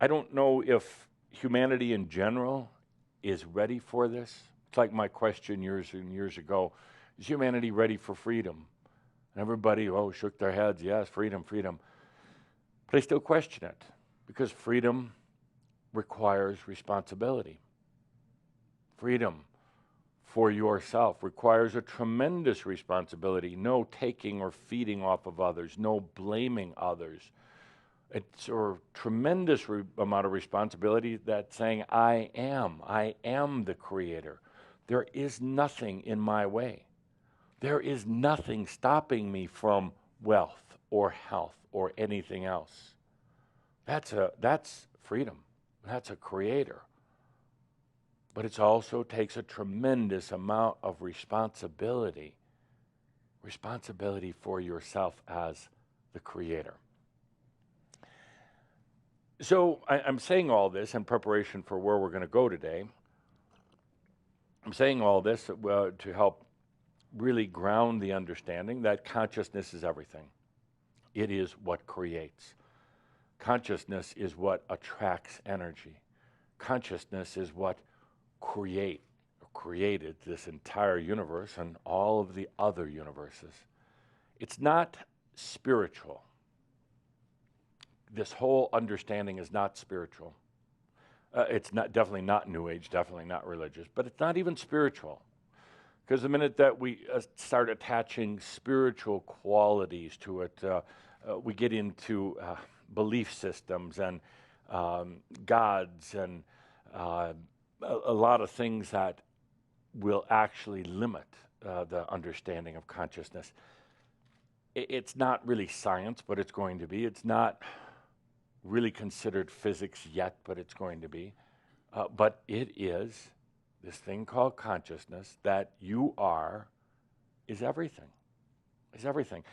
I don't know if humanity in general is ready for this. It's like my question years and years ago, is humanity ready for freedom? And everybody, shook their heads, yes, freedom, freedom. But I still question it, because freedom requires responsibility. Freedom for yourself requires a tremendous responsibility. No taking or feeding off of others, no blaming others. It's a tremendous amount of responsibility that's saying, I am the creator. There is nothing in my way. There is nothing stopping me from wealth or health or anything else. That's freedom. That's a creator. But it also takes a tremendous amount of responsibility for yourself as the creator. So I'm saying all this in preparation for where we're going to go today. I'm saying all this to help really ground the understanding that consciousness is everything. It is what creates. Consciousness is what attracts energy. Consciousness is what created this entire universe and all of the other universes. It's not spiritual. This whole understanding is not spiritual. It's definitely not New Age, definitely not religious, but it's not even spiritual. Because the minute that we start attaching spiritual qualities to it, we get into belief systems and gods and a lot of things that will actually limit the understanding of consciousness. It's not really science, but it's going to be. It's not really considered physics yet, but it's going to be. But it is this thing called consciousness that you are is everything. Is everything.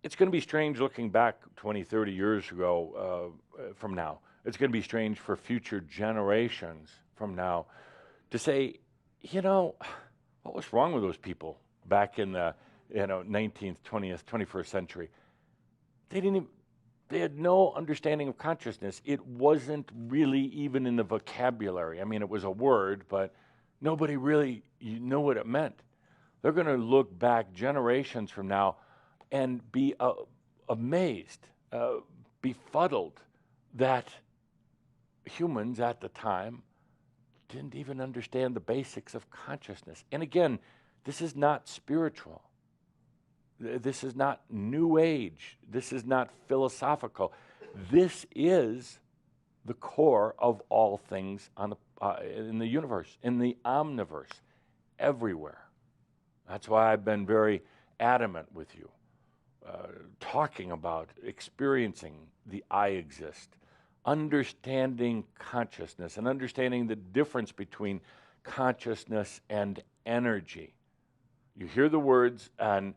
It's going to be strange looking back 20, 30 years ago from now. It's going to be strange for future generations from now to say, what was wrong with those people back in the 19th, 20th, 21st century? They had no understanding of consciousness. It wasn't really even in the vocabulary. I mean, it was a word, but nobody really knew what it meant. They're going to look back generations from now and be amazed, befuddled that humans at the time didn't even understand the basics of consciousness. And again, this is not spiritual. This is not New Age. This is not philosophical. This is the core of all things in the universe, in the omniverse, everywhere. That's why I've been very adamant with you, talking about experiencing the I exist, understanding consciousness, and understanding the difference between consciousness and energy. You hear the words and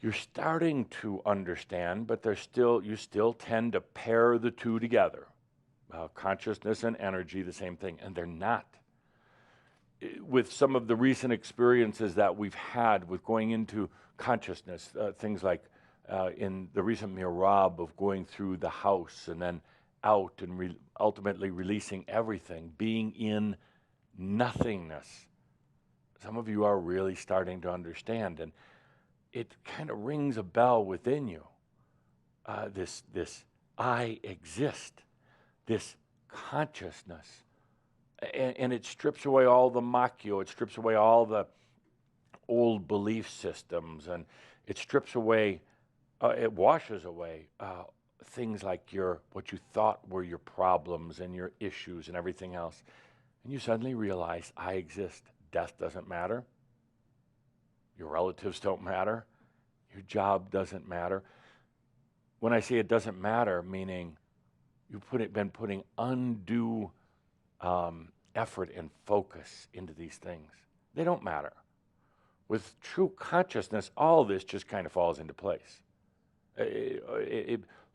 you're starting to understand, but you still tend to pair the two together. Consciousness and energy, the same thing, and they're not. With some of the recent experiences that we've had with going into consciousness, things like in the recent Mirab of going through the house and then out and ultimately releasing everything, being in nothingness. Some of you are really starting to understand, and it kind of rings a bell within you. This I exist, this consciousness. And it strips away all the machio, it strips away all the old belief systems, and it strips away, it washes away things like what you thought were your problems and your issues and everything else. And you suddenly realize, I exist. Death doesn't matter. Your relatives don't matter. Your job doesn't matter. When I say it doesn't matter, meaning you've been putting undue effort and focus into these things. They don't matter. With true consciousness, all this just kind of falls into place.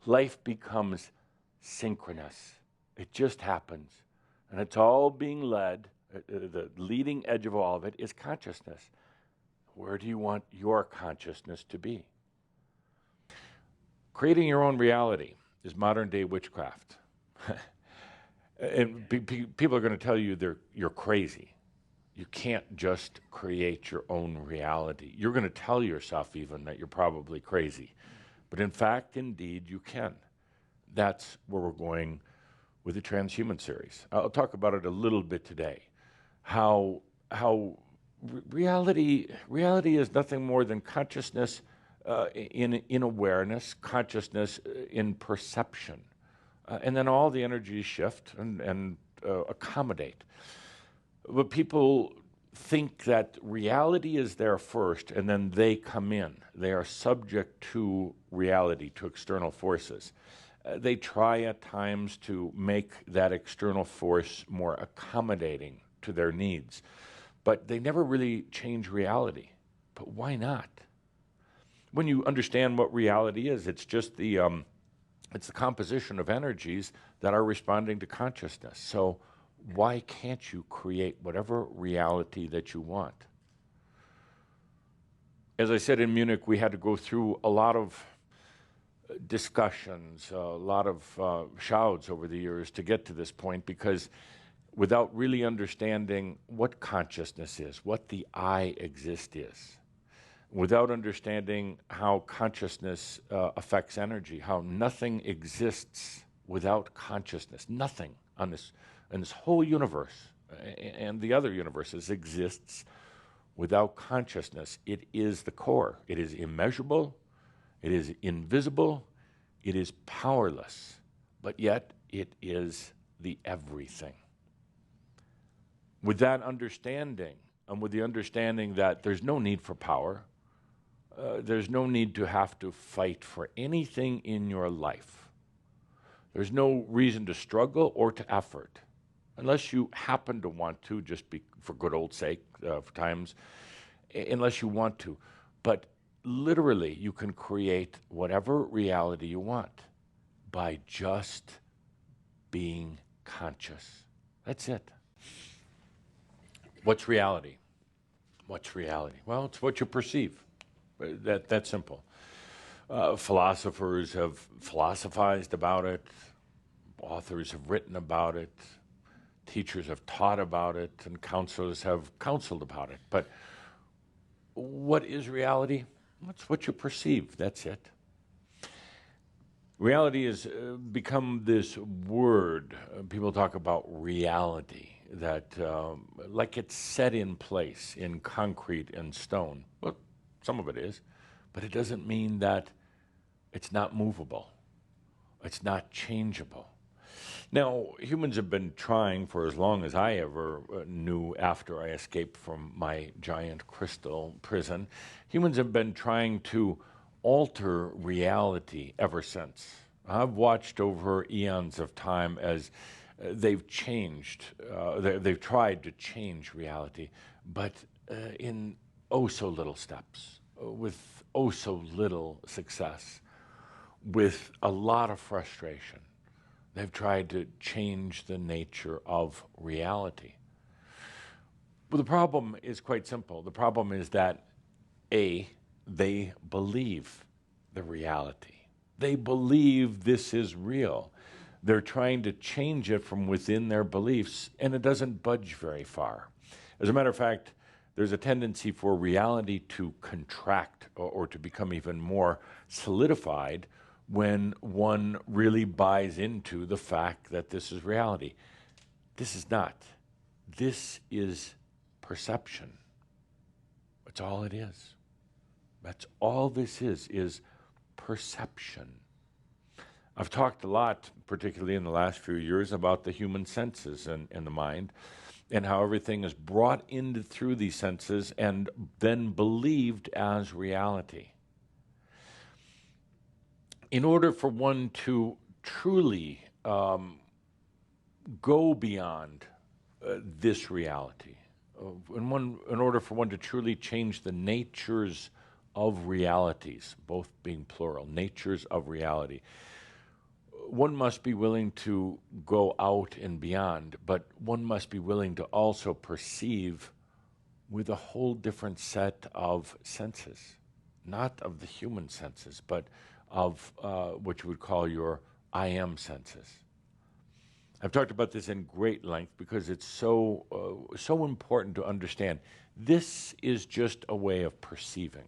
Life becomes synchronous. It just happens. And it's all being led, the leading edge of all of it is consciousness. Where do you want your consciousness to be? Creating your own reality is modern day witchcraft. And people are going to tell you you're crazy. You can't just create your own reality. You're going to tell yourself even that you're probably crazy. But in fact, indeed, you can. That's where we're going with the transhuman series. I'll talk about it a little bit today. How reality is nothing more than consciousness in awareness, consciousness in perception. And then all the energies shift and accommodate. But people think that reality is there first and then they come in. They are subject to reality, to external forces. They try at times to make that external force more accommodating to their needs. But they never really change reality. But why not? When you understand what reality is, it's just it's the composition of energies that are responding to consciousness. So why can't you create whatever reality that you want? As I said in Munich, we had to go through a lot of discussions, a lot of shouts over the years to get to this point, because without really understanding what consciousness is, what the I exist is, without understanding how consciousness affects energy, how nothing exists without consciousness, nothing on this whole universe and the other universes exists without consciousness. It is the core. It is immeasurable. It is invisible. It is powerless. But yet it is the everything. With that understanding, and with the understanding that there's no need for power, there's no need to have to fight for anything in your life. There's no reason to struggle or to effort, unless you happen to want to, just for good old sake, for times, unless you want to. But literally, you can create whatever reality you want by just being conscious. That's it. What's reality? What's reality? Well, it's what you perceive. That's simple. Philosophers have philosophized about it. Authors have written about it. Teachers have taught about it, and counselors have counseled about it. But what is reality? It's what you perceive. That's it. Reality has become this word. People talk about reality, that like it's set in place in concrete and stone. Well, some of it is, but it doesn't mean that it's not movable. It's not changeable. Now, humans have been trying for as long as I ever knew after I escaped from my giant crystal prison. Humans have been trying to alter reality ever since. I've watched over eons of time as they've changed, they've tried to change reality, but in oh so little steps, with oh so little success, with a lot of frustration. They've tried to change the nature of reality. But the problem is quite simple. The problem is that, A, they believe the reality. They believe this is real. They're trying to change it from within their beliefs, and it doesn't budge very far. As a matter of fact, there's a tendency for reality to contract or to become even more solidified when one really buys into the fact that this is reality. This is not. This is perception. That's all it is. That's all this is perception. I've talked a lot, particularly in the last few years, about the human senses and the mind, and how everything is brought in through these senses and then believed as reality. In order for one to truly go beyond this reality, in order for one to truly change the natures of realities, both being plural, natures of reality, one must be willing to go out and beyond, but one must be willing to also perceive with a whole different set of senses, not of the human senses, but of what you would call your I am senses. I've talked about this in great length because it's so important to understand. This is just a way of perceiving.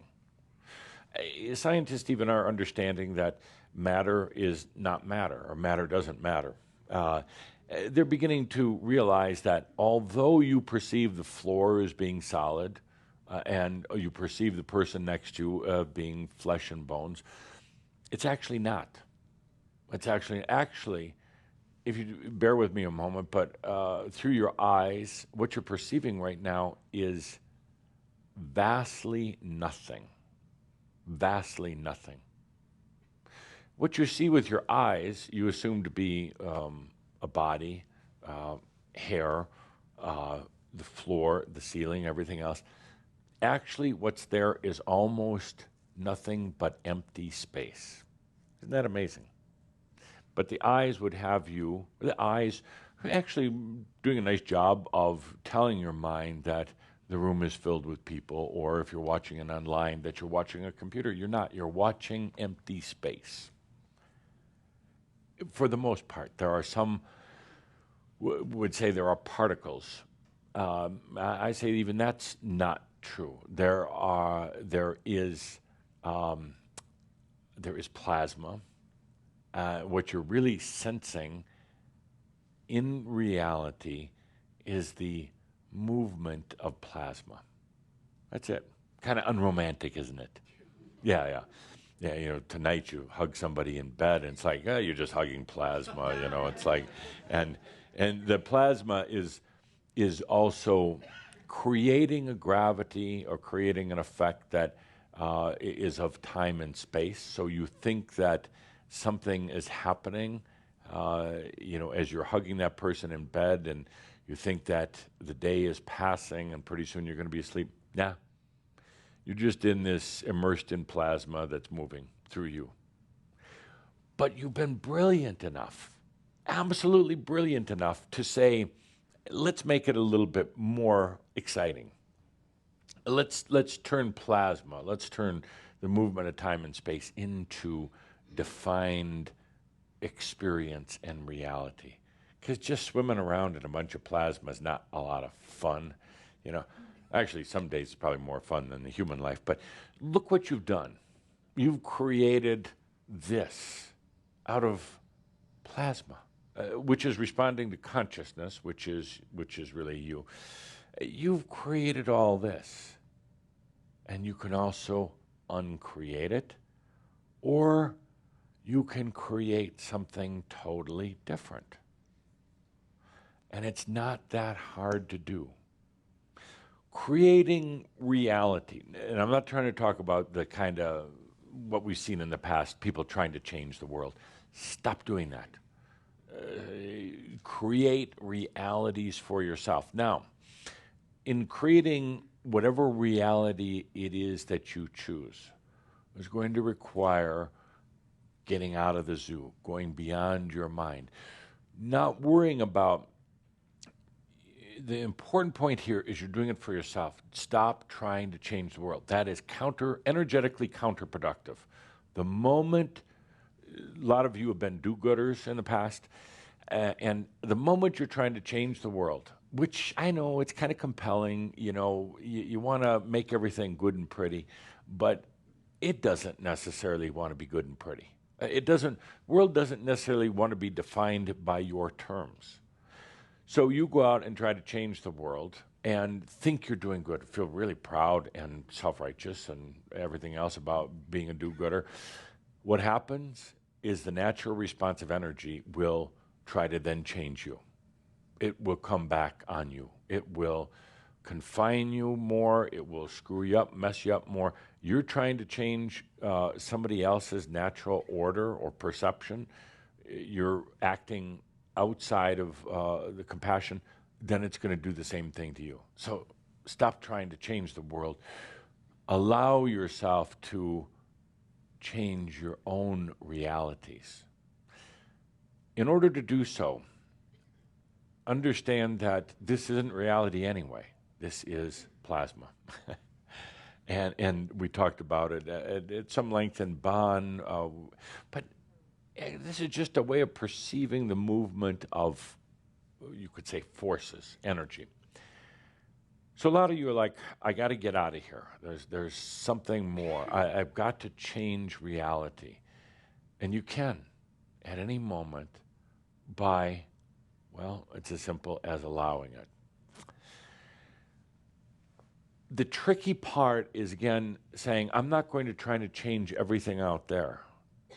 Scientists even are understanding that matter is not matter, or matter doesn't matter. They're beginning to realize that although you perceive the floor as being solid, and you perceive the person next to you being flesh and bones, it's actually not. It's actually, if you bear with me a moment, but through your eyes, what you're perceiving right now is vastly nothing. Vastly nothing. What you see with your eyes, you assume to be a body, hair, the floor, the ceiling, everything else. Actually, what's there is almost nothing but empty space. Isn't that amazing? But the eyes would have you, the eyes are actually doing a nice job of telling your mind that the room is filled with people, or if you're watching it online, that you're watching a computer. You're not. You're watching empty space. For the most part, there are some would say there are particles. I say even that's not true. There is plasma. What you're really sensing in reality is the movement of plasma. That's it. Kind of unromantic, isn't it? Yeah. Yeah, tonight you hug somebody in bed and it's like, you're just hugging plasma, it's like, and the plasma is also creating a gravity or creating an effect that is of time and space. So you think that something is happening, as you're hugging that person in bed, and you think that the day is passing and pretty soon you're going to be asleep. Nah, you're just immersed in plasma that's moving through you. But you've been brilliant enough, absolutely brilliant enough to say, let's make it a little bit more exciting. Let's turn plasma, let's turn the movement of time and space into defined experience and reality. Because just swimming around in a bunch of plasma is not a lot of fun. Actually, some days it's probably more fun than the human life. But look what you've done. You've created this out of plasma, which is responding to consciousness, which is really you. You've created all this, and you can also uncreate it, or you can create something totally different. And it's not that hard to do. Creating reality, and I'm not trying to talk about the kind of what we've seen in the past, people trying to change the world. Stop doing that. Create realities for yourself. Now, in creating whatever reality it is that you choose, is going to require getting out of the zoo, going beyond your mind, not worrying about. The important point here is you're doing it for yourself. Stop trying to change the world. That is energetically counterproductive. The moment, a lot of you have been do-gooders in the past, and the moment you're trying to change the world, which I know it's kind of compelling, you want to make everything good and pretty, but it doesn't necessarily want to be good and pretty. World doesn't necessarily want to be defined by your terms. So you go out and try to change the world and think you're doing good, feel really proud and self-righteous and everything else about being a do-gooder. What happens is the natural response of energy will try to then change you. It will come back on you. It will confine you more. It will screw you up, mess you up more. You're trying to change somebody else's natural order or perception. You're acting outside of the compassion, then it's going to do the same thing to you. So stop trying to change the world. Allow yourself to change your own realities. In order to do so, understand that this isn't reality anyway. This is plasma. and we talked about it at some length in Bonn, but this is just a way of perceiving the movement of you could say forces, energy. So a lot of you are like, I got to get out of here. There's something more. I've got to change reality. And you can at any moment by, well, it's as simple as allowing it. The tricky part is, again, saying, I'm not going to try to change everything out there.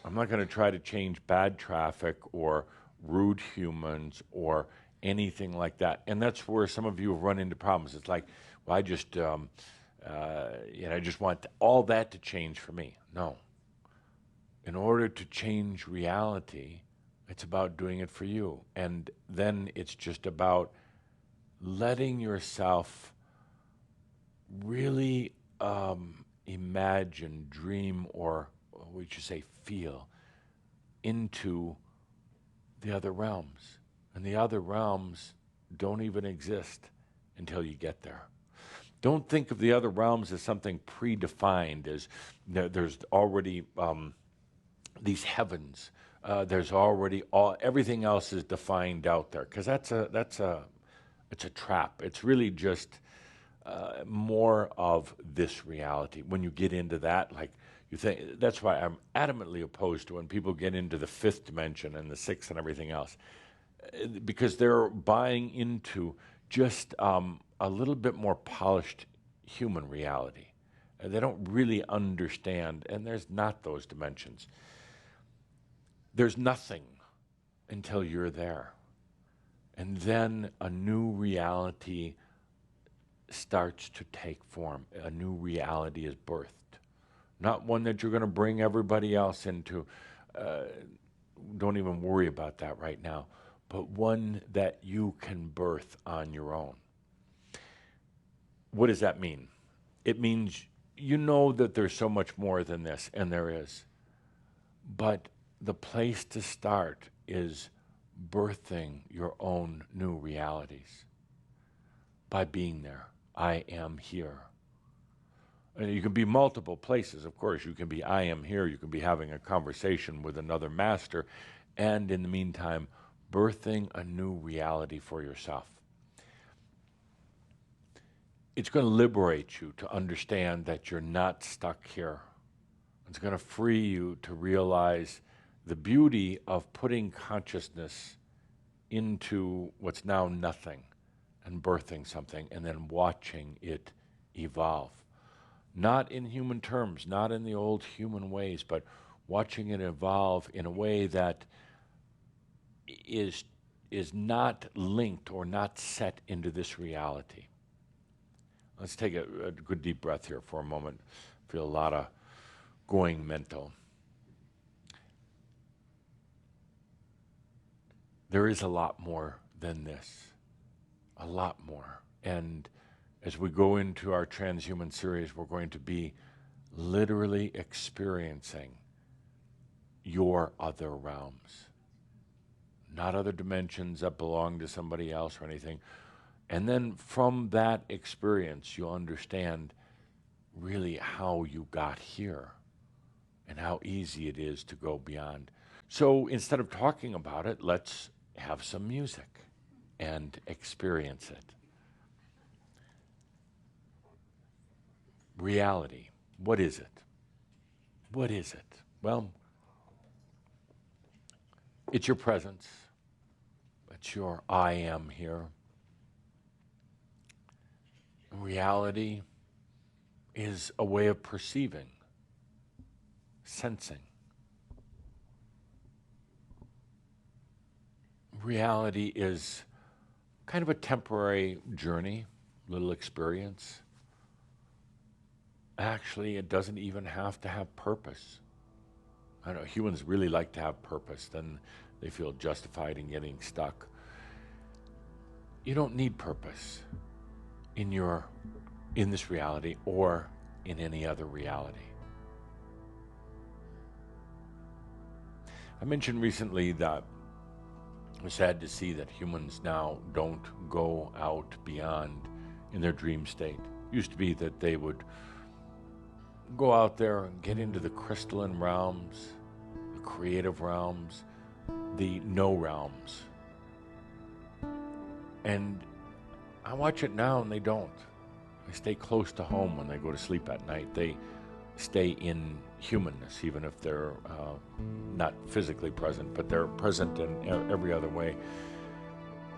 I'm not going to try to change bad traffic or rude humans or anything like that. And that's where some of you have run into problems. It's like, well, I just want all that to change for me. No. In order to change reality, it's about doing it for you. And then it's just about letting yourself really imagine, dream, or what would you say, feel into the other realms. And the other realms don't even exist until you get there. Don't think of the other realms as something predefined, as there's already these heavens. There's already everything else is defined out there, because it's a trap. It's really just more of this reality. When you get into that, like you think, that's why I'm adamantly opposed to when people get into the fifth dimension and the sixth and everything else, because they're buying into just a little bit more polished human reality. They don't really understand, and there's not those dimensions. There's nothing until you're there. And then a new reality starts to take form. A new reality is birthed. Not one that you're going to bring everybody else into. Don't even worry about that right now. But one that you can birth on your own. What does that mean? It means you know that there's so much more than this, and there is. But the place to start is birthing your own new realities by being there. I am here. And you can be multiple places, of course. You can be I am here. You can be having a conversation with another master. And in the meantime, birthing a new reality for yourself. It's going to liberate you to understand that you're not stuck here. It's going to free you to realize the beauty of putting consciousness into what's now nothing and birthing something and then watching it evolve. Not in human terms, not in the old human ways, but watching it evolve in a way that is not linked or not set into this reality. Let's take a good deep breath here for a moment. Feel a lot of going mental. There is a lot more than this. A lot more. And as we go into our transhuman series, we're going to be literally experiencing your other realms. Not other dimensions that belong to somebody else or anything. And then from that experience, you'll understand really how you got here and how easy it is to go beyond. So instead of talking about it, let's have some music and experience it. Reality. What is it? What is it? Well, it's your presence. It's your I am here. Reality is a way of perceiving, sensing. Reality is kind of a temporary journey, little experience. Actually, it doesn't even have to have purpose. I know humans really like to have purpose, then they feel justified in getting stuck. You don't need purpose in this reality or in any other reality. I mentioned recently that I'm sad to see that humans now don't go out beyond in their dream state. It used to be that they would go out there and get into the crystalline realms, the creative realms, the no realms. And I watch it now and they don't. They stay close to home when they go to sleep at night. They stay in humanness, even if they're not physically present, but they're present in every other way.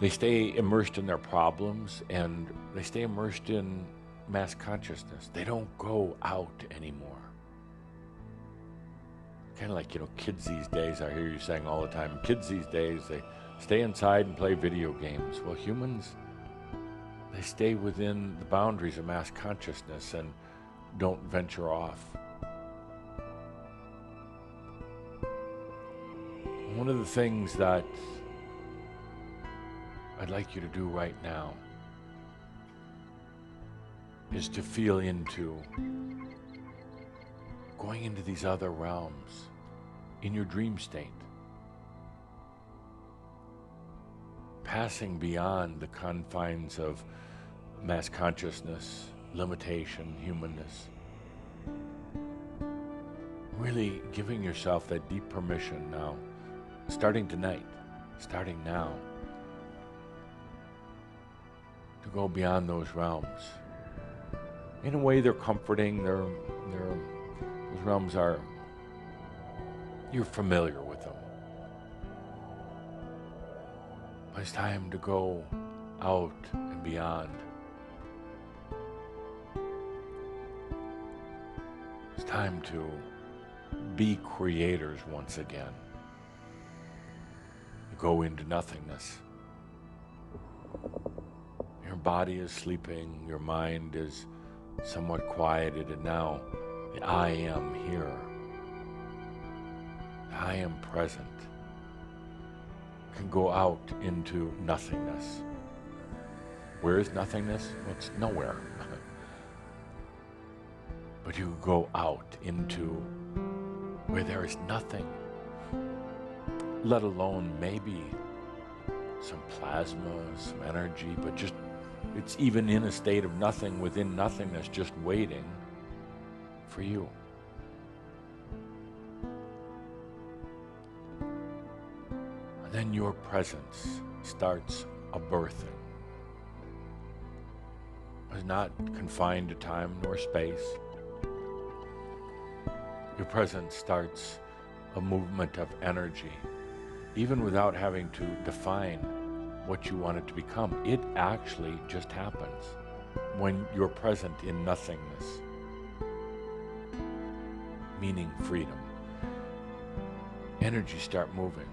They stay immersed in their problems, and they stay immersed in mass consciousness. They don't go out anymore. Kind of like, kids these days, I hear you saying all the time, kids these days, they stay inside and play video games. Well, humans, they stay within the boundaries of mass consciousness and don't venture off. One of the things that I'd like you to do right now is to feel into going into these other realms in your dream state, passing beyond the confines of mass consciousness, limitation, humanness, really giving yourself that deep permission now, starting tonight, starting now, to go beyond those realms. In a way, they're comforting. Those realms are, you're familiar with them. But it's time to go out and beyond. It's time to be creators once again. Go into nothingness. Your body is sleeping, your mind is somewhat quieted, and now the I am here. I am present. Can go out into nothingness. Where is nothingness? Well, it's nowhere. But you go out into where there is nothing, let alone maybe some plasma, some energy, but just it's even in a state of nothing within nothingness, just waiting for you. And then your presence starts a birthing. It's not confined to time nor space. Your presence starts a movement of energy, even without having to define what you want it to become. It actually just happens when you're present in nothingness, meaning freedom. Energies start moving.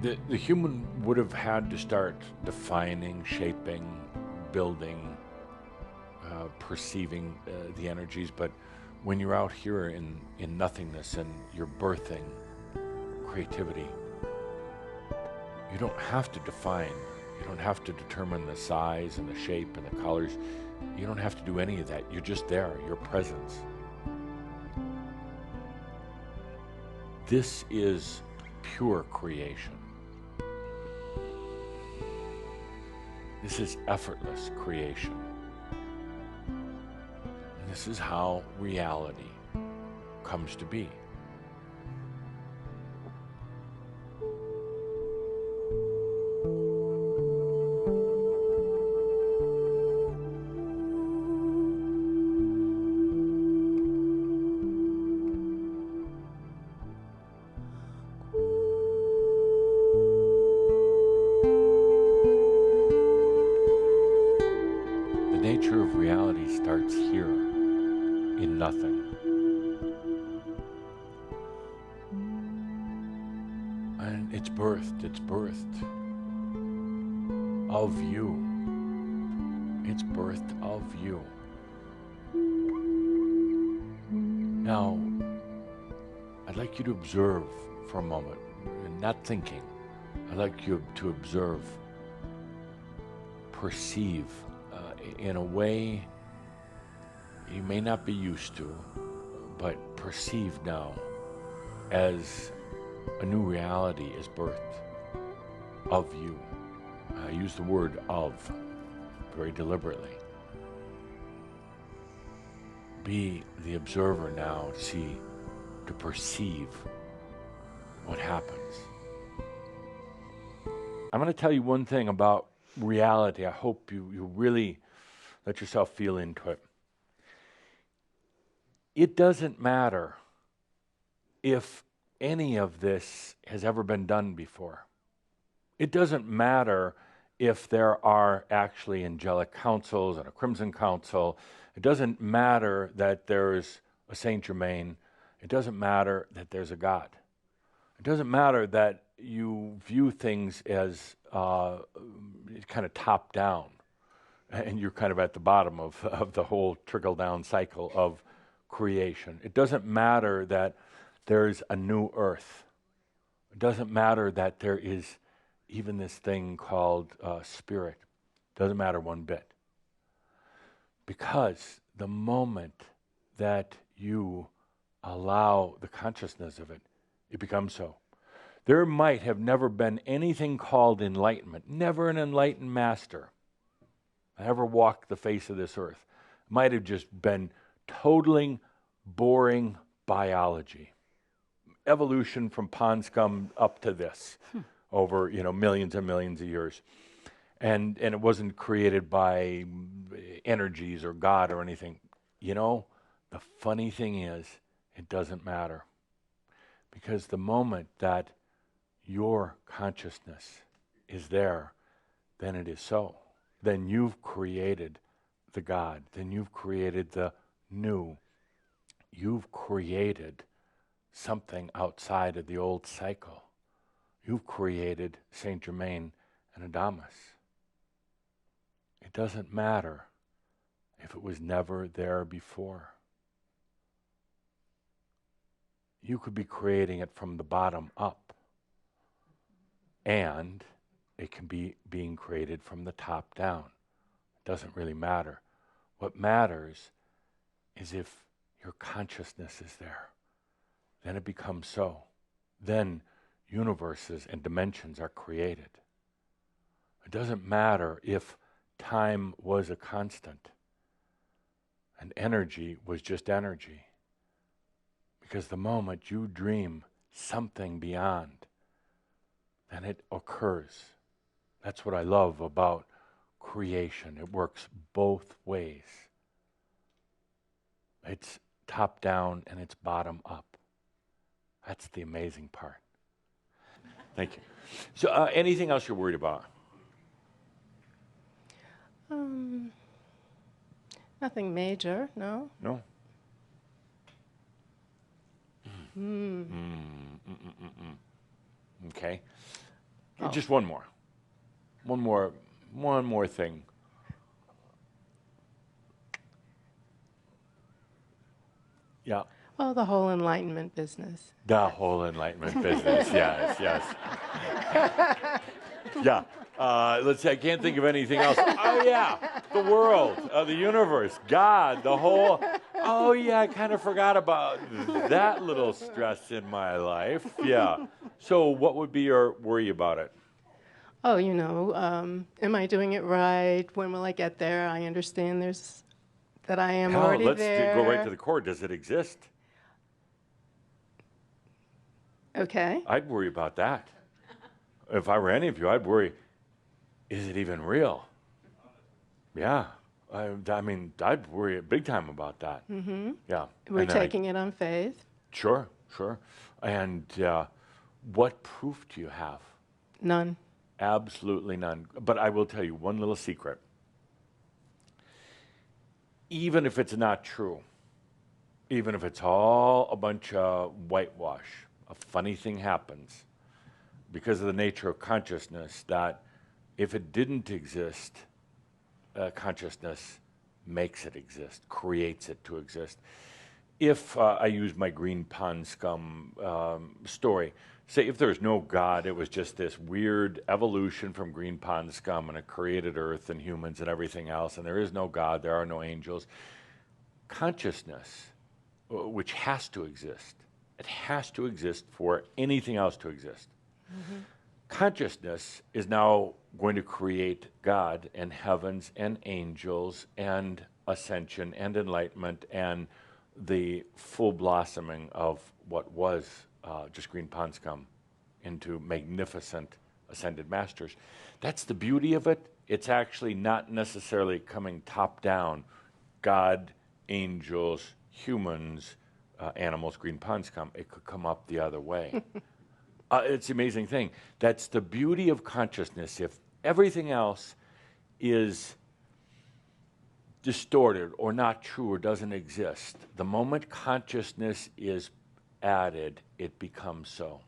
The human would have had to start defining, shaping, building, perceiving the energies, but when you're out here in nothingness and you're birthing creativity, you don't have to define, you don't have to determine the size and the shape and the colors. You don't have to do any of that. You're just there, your presence. This is pure creation. This is effortless creation. And this is how reality comes to be. The nature of reality starts here, in nothing. And it's birthed of you. It's birthed of you. Now, I'd like you to observe for a moment, and not thinking. I'd like you to observe, perceive, in a way you may not be used to, but perceive now as a new reality is birthed of you. I use the word of very deliberately. Be the observer now to see, to perceive what happens. I'm going to tell you one thing about reality. I hope you really let yourself feel into it. It doesn't matter if any of this has ever been done before. It doesn't matter if there are actually angelic councils and a crimson council. It doesn't matter that there's a Saint Germain. It doesn't matter that there's a God. It doesn't matter that you view things as kind of top down, and you're kind of at the bottom of the whole trickle-down cycle of creation. It doesn't matter that there's a new earth. It doesn't matter that there is even this thing called spirit. It doesn't matter one bit. Because the moment that you allow the consciousness of it, it becomes so. There might have never been anything called enlightenment, never an enlightened master ever walked the face of this earth. It might have just been totally boring biology. Evolution from pond scum up to this over millions and millions of years. And it wasn't created by energies or God or anything. The funny thing is, it doesn't matter. Because the moment that your consciousness is there, then it is so. Then you've created the God. Then you've created the new. You've created something outside of the old cycle. You've created Saint Germain and Adamus. It doesn't matter if it was never there before. You could be creating it from the bottom up, and it can be being created from the top down. It doesn't really matter. What matters is if your consciousness is there. Then it becomes so. Then universes and dimensions are created. It doesn't matter if time was a constant and energy was just energy. Because the moment you dream something beyond, then it occurs. That's what I love about creation. It works both ways. It's top down and it's bottom up. That's the amazing part. Thank you. So anything else you're worried about? Nothing major, no. No? Okay. Just one more. One more thing. Yeah. Well, the whole enlightenment business. The whole enlightenment business. Yes. Yeah. Let's see, I can't think of anything else. Oh, yeah. The world, the universe, God, the whole. Oh, yeah, I kind of forgot about that little stress in my life. Yeah. So what would be your worry about it? Oh, am I doing it right? When will I get there? I understand that I am already there. Let's go right to the core. Does it exist? Okay. I'd worry about that. If I were any of you, I'd worry, is it even real? Yeah. I mean, I'd worry big time about that. Mm-hmm. Yeah. We're taking it on faith. Sure. And what proof do you have? None. Absolutely none. But I will tell you one little secret. Even if it's not true, even if it's all a bunch of whitewash, a funny thing happens because of the nature of consciousness that if it didn't exist, consciousness makes it exist, creates it to exist. If I use my green pond scum story, say if there's no God, it was just this weird evolution from green pond scum and it created Earth and humans and everything else, and there is no God, there are no angels. Consciousness, which has to exist, it has to exist for anything else to exist. Mm-hmm. Consciousness is now going to create God and heavens and angels and ascension and enlightenment and the full blossoming of what was just green pond scum into magnificent ascended masters. That's the beauty of it. It's actually not necessarily coming top down. God, angels, humans, animals, green ponds come. It could come up the other way. It's the amazing thing. That's the beauty of consciousness. If everything else is distorted or not true or doesn't exist, the moment consciousness is added, it becomes so.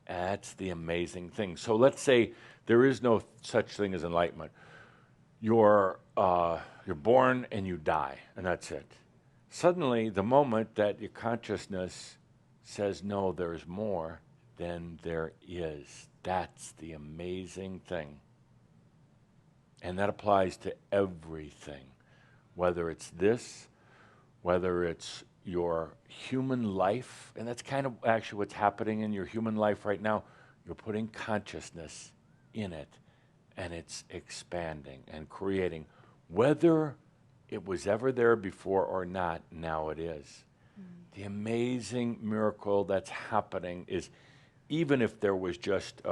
That's the amazing thing. So let's say there is no such thing as enlightenment. You're born and you die, and that's it. Suddenly, the moment that your consciousness says, no, there's more, then there is. That's the amazing thing. And that applies to everything, whether it's this, whether it's your human life, and that's kind of actually what's happening in your human life right now. You're putting consciousness in it, and it's expanding and creating. Whether it was ever there before or not, now it is. The amazing miracle that's happening is, even if there was just,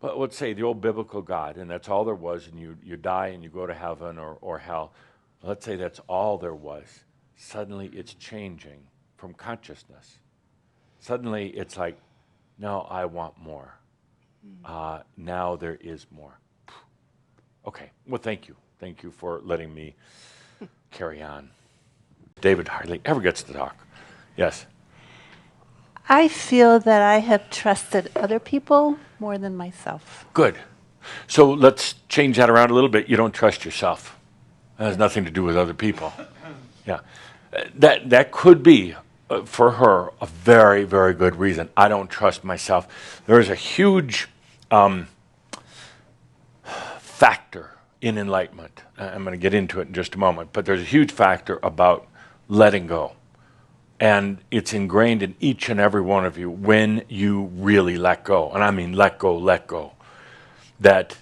let's say the old biblical God, and that's all there was, and you die and you go to heaven or hell, let's say that's all there was. Suddenly it's changing from consciousness. Suddenly it's like, no, I want more. Now there is more. Okay, well, thank you. Thank you for letting me carry on. David hardly ever gets to talk. Yes. I feel that I have trusted other people more than myself. Good. So let's change that around a little bit. You don't trust yourself. That has nothing to do with other people. Yeah. That could be, for her, a very, very good reason. I don't trust myself. There's a huge factor in enlightenment. I'm going to get into it in just a moment, but there's a huge factor about letting go. And it's ingrained in each and every one of you when you really let go. And I mean let go. That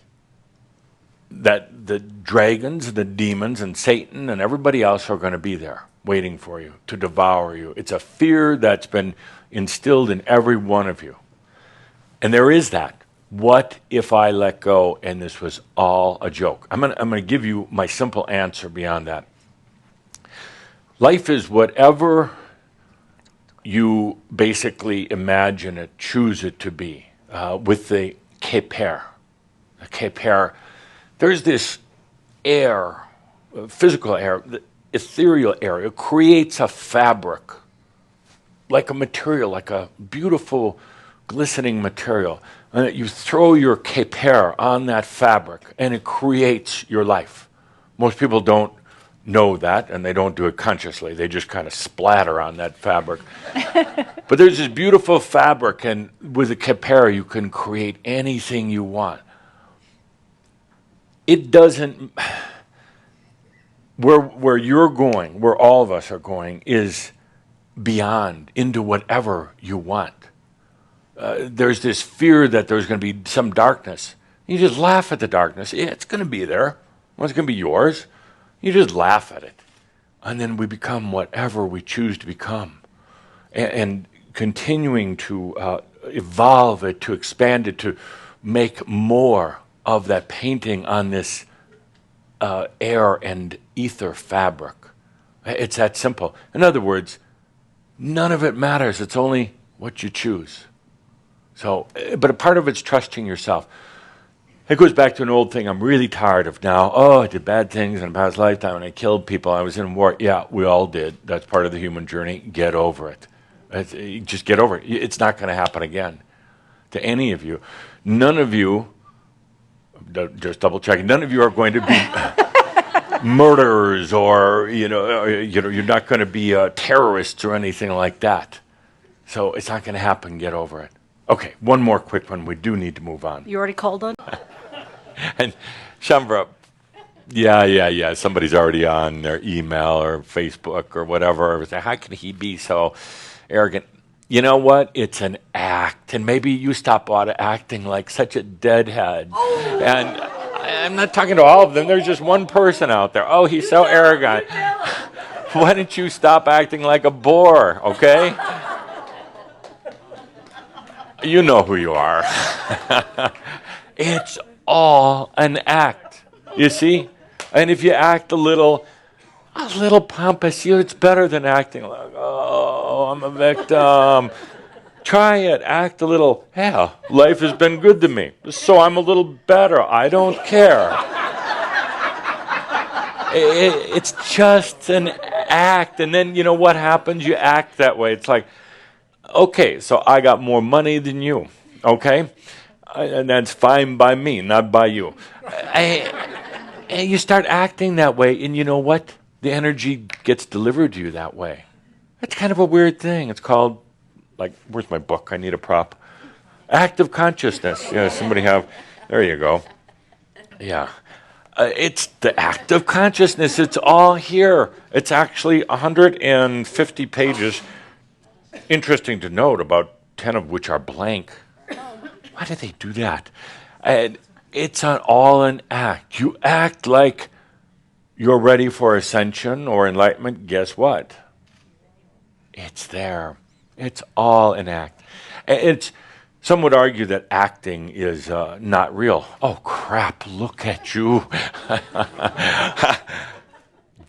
the dragons, the demons, and Satan and everybody else are going to be there waiting for you to devour you. It's a fear that's been instilled in every one of you. And there is that. What if I let go and this was all a joke? I'm going to give you my simple answer beyond that. Life is whatever you basically imagine it, choose it to be, with the keper. The keper, there's this air, physical air, the ethereal air. It creates a fabric, like a material, like a beautiful, glistening material. And you throw your keper on that fabric, and it creates your life. Most people don't know that, and they don't do it consciously. They just kind of splatter on that fabric. But there's this beautiful fabric, and with a keper, you can create anything you want. It doesn't... Where you're going, where all of us are going, is beyond, into whatever you want. There's this fear that there's going to be some darkness. You just laugh at the darkness. Yeah, it's going to be there. Well, it's going to be yours. You just laugh at it. And then we become whatever we choose to become. And continuing to evolve it, to expand it, to make more of that painting on this air and ether fabric. It's that simple. In other words, none of it matters. It's only what you choose. So, but a part of it's trusting yourself. It goes back to an old thing I'm really tired of now. Oh, I did bad things in a past lifetime and I killed people. I was in war. Yeah, we all did. That's part of the human journey. Get over it. Just get over it. It's not going to happen again to any of you. None of you, just double checking, none of you are going to be murderers or, you're not going to be terrorists or anything like that. So it's not going to happen. Get over it. Okay, one more quick one. We do need to move on. You already called on? And Shambhara, yeah. Somebody's already on their email or Facebook or whatever. How can he be so arrogant? You know what? It's an act. And maybe you stop acting like such a deadhead. Oh. And I'm not talking to all of them. There's just one person out there. Oh, he's so arrogant. Why don't you stop acting like a bore, okay? You know who you are. It's all an act, you see? And if you act a little pompous, it's better than acting like, oh, I'm a victim. Try it. Act a little, yeah, life has been good to me, so I'm a little better. I don't care. It's just an act. And then, you know what happens? You act that way. It's like, okay, so I got more money than you, okay? And that's fine by me, not by you. And you start acting that way, and you know what? The energy gets delivered to you that way. That's kind of a weird thing. It's called, like, where's my book? I need a prop. Active consciousness. Yeah, somebody have, there you go. Yeah. It's the act of consciousness. It's all here. It's actually 150 pages. Interesting to note, about 10 of which are blank. Why do they do that? And it's all an act. You act like you're ready for ascension or enlightenment. Guess what? It's there. It's all an act. Some would argue that acting is not real. Oh, crap, look at you.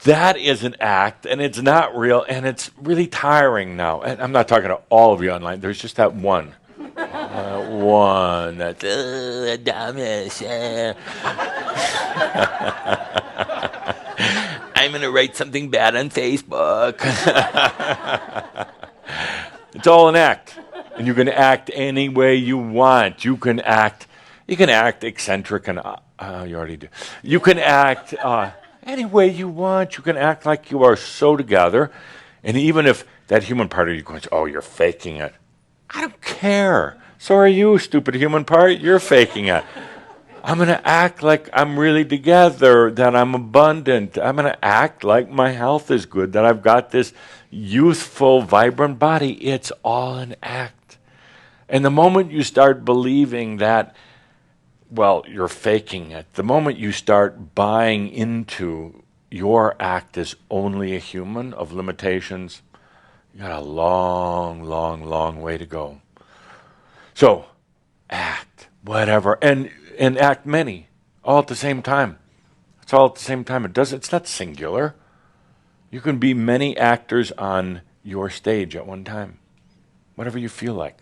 That is an act, and it's not real, and it's really tiring now. And I'm not talking to all of you online. There's just that one. One that's Adamus. I'm going to write something bad on Facebook. It's all an act. And you can act any way you want. You can act eccentric, and you already do. You can act any way you want. You can act like you are so together. And even if that human part of you goes, oh, you're faking it. I don't care. So are you, stupid human part. You're faking it. I'm going to act like I'm really together, that I'm abundant. I'm going to act like my health is good, that I've got this youthful, vibrant body. It's all an act. And the moment you start believing that, well, you're faking it, the moment you start buying into your act as only a human of limitations, you got a long, long, long way to go. So, act, whatever, and act many, all at the same time. It's all at the same time. It's not singular. You can be many actors on your stage at one time, whatever you feel like.